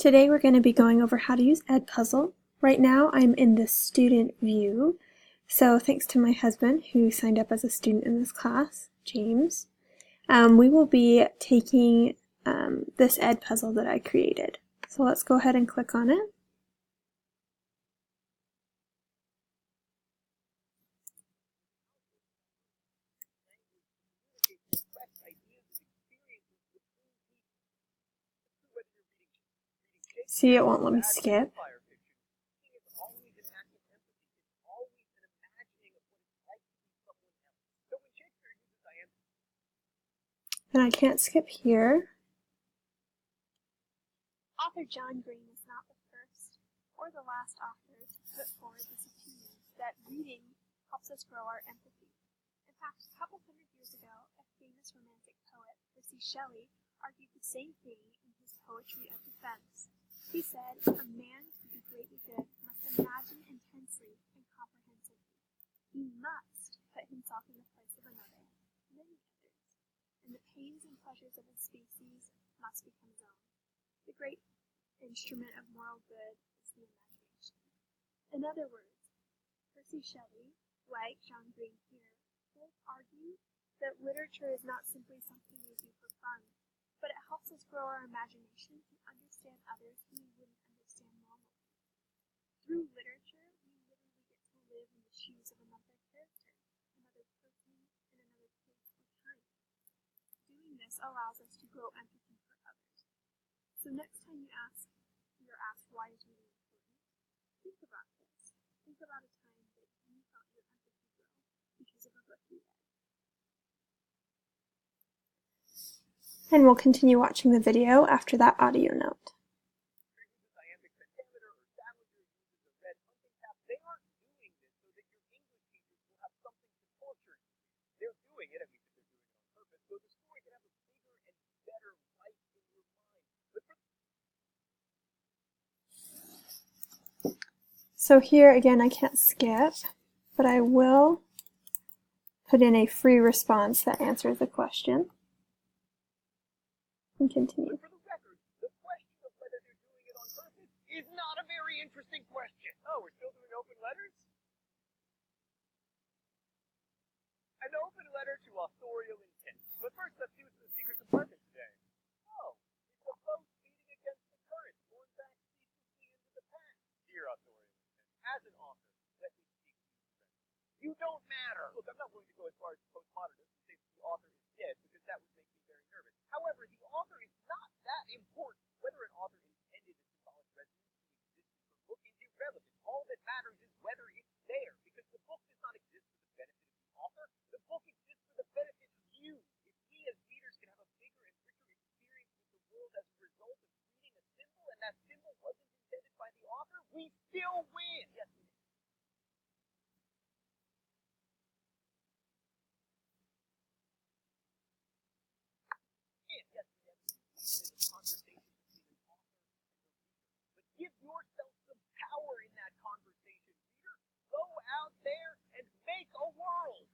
Today we're going to be going over how to use Edpuzzle. Right now I'm in the student view, so thanks to my husband who signed up as a student in this class, James. We will be taking this Edpuzzle that I created. So let's go ahead and click on it. See, it won't let me skip. And I can't skip here. Author John Green is not the first or the last author to put forward this opinion that reading helps us grow our empathy. In fact, a couple hundred years ago, a famous romantic poet, Percy Shelley, argued the same thing in his poetry of defense. He said, "A man to be greatly good must imagine intensely and comprehensively. He must put himself in the place of another, many others, and the pains and pleasures of his species must become his own. The great instrument of moral good is the imagination." In other words, Percy Shelley, like John Green here, both argue that literature is not simply something we do for fun, but it helps us grow our imagination and understand others who we wouldn't understand normally. Through literature, we literally get to live in the shoes of another character, another person, in another place or time. Doing this allows us to grow empathy for others. So next time you're asked why is reading important, think about this. Think about a time that you felt your empathy grow because of a book you read. And we'll continue watching the video after that audio note. They aren't doing this so that your English teachers will have something to torture you. They're doing it, at least if they're doing it on purpose, so the story can have a bigger and better life in your mind. So here again I can't skip, but I will put in a free response that answers the question. And continue. But for the record, the question of whether they're doing it on purpose is not a very interesting question. Oh, we're still doing open letters? An open letter to authorial intent. But first, let's see what's in the secret compartment today. Oh, it's a boat beating against the current, going back ceaselessly into the past. Dear authorial intent, as an author, let me speak to you directly. You don't matter. Look, I'm not willing to go as far as postmodernists and say that the author is dead, because that would make me very nervous. However, the author is not that important. Whether an author intended a symbolic resonance to exist in her book is irrelevant. All that matters is whether it's there, because the book does not exist for the benefit of the author. The book exists for the benefit of you. If we as readers can have a bigger and richer experience with the world as a result of reading a symbol, and that symbol wasn't intended by the author, we still win. Yes, we did. Give yourself some power in that conversation, reader. Go out there and make a world.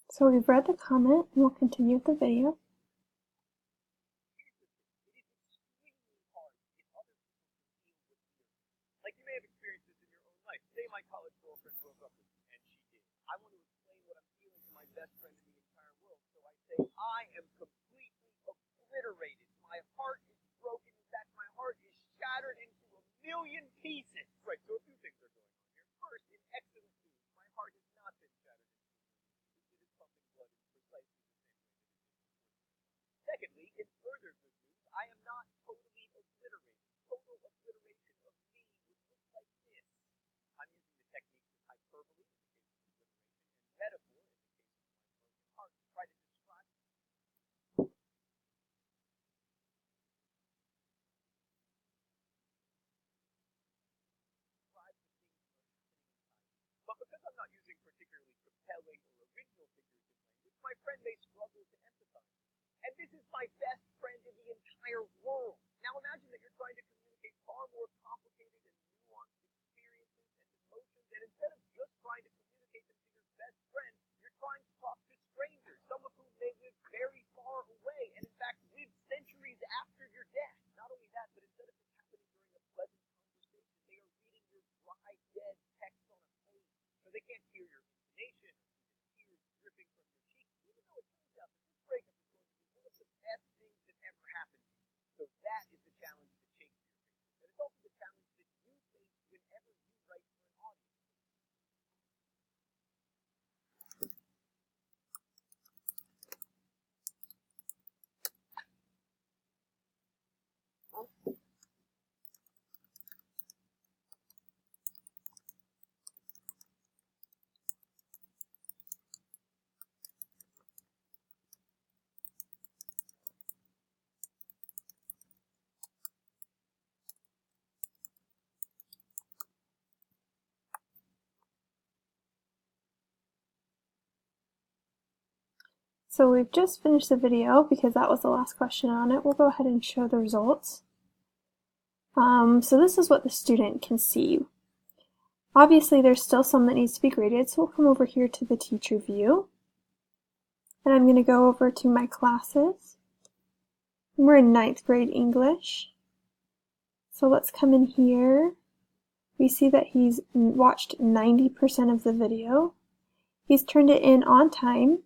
So we've read the comment and we'll continue with the video. Like you may have experienced this in your own life. Say my college girlfriend broke up with me, and she did. I want to explain what I'm feeling to my best friend in the entire world, so I say, I am completely obliterated. My heart is broken. In fact, my heart is shattered into a million pieces. Right, so a few things are going on here. First, in excellent news, my heart has not been shattered into a million pieces. It is pumping blood in precisely the same way that it did. Secondly, in further good news, I am not totally obliterated. Total obliteration of me would look like this. I'm using the techniques of hyperbole in the case of obliteration and metaphor in the case of my broken heart to try to describe the things that are happening inside. But because I'm not using particularly compelling or original figurative language, my friend may struggle to empathize. And this is my best friend in the entire world. Now imagine that you're trying to communicate far more complicated and nuanced experiences and emotions, and instead of just trying to So we've just finished the video because that was the last question on it. We'll go ahead and show the results. So this is what the student can see. Obviously there's still some that needs to be graded, so we'll come over here to the teacher view. And I'm going to go over to my classes. We're in 9th grade English. So let's come in here. We see that he's watched 90% of the video. He's turned it in on time.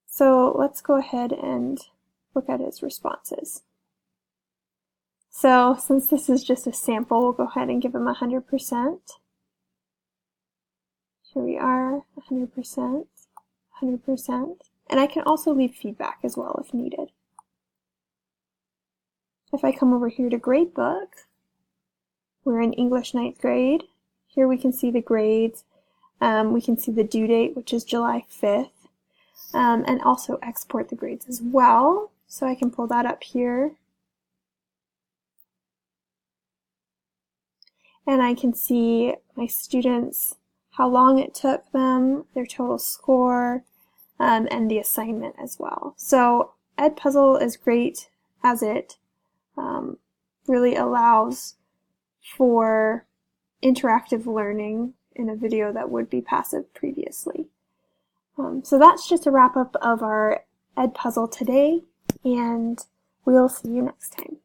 So let's go ahead and look at his responses. So since this is just a sample, we'll go ahead and give him 100%. Here we are, 100%, 100%. And I can also leave feedback as well if needed. If I come over here to gradebook, we're in English 9th grade. Here we can see the grades. We can see the due date, which is July 5th. And also export the grades as well. So I can pull that up here. And I can see my students, how long it took them, their total score, and the assignment as well. So Edpuzzle is great as it really allows for interactive learning in a video that would be passive previously. So that's just a wrap up of our Edpuzzle today, and we'll see you next time.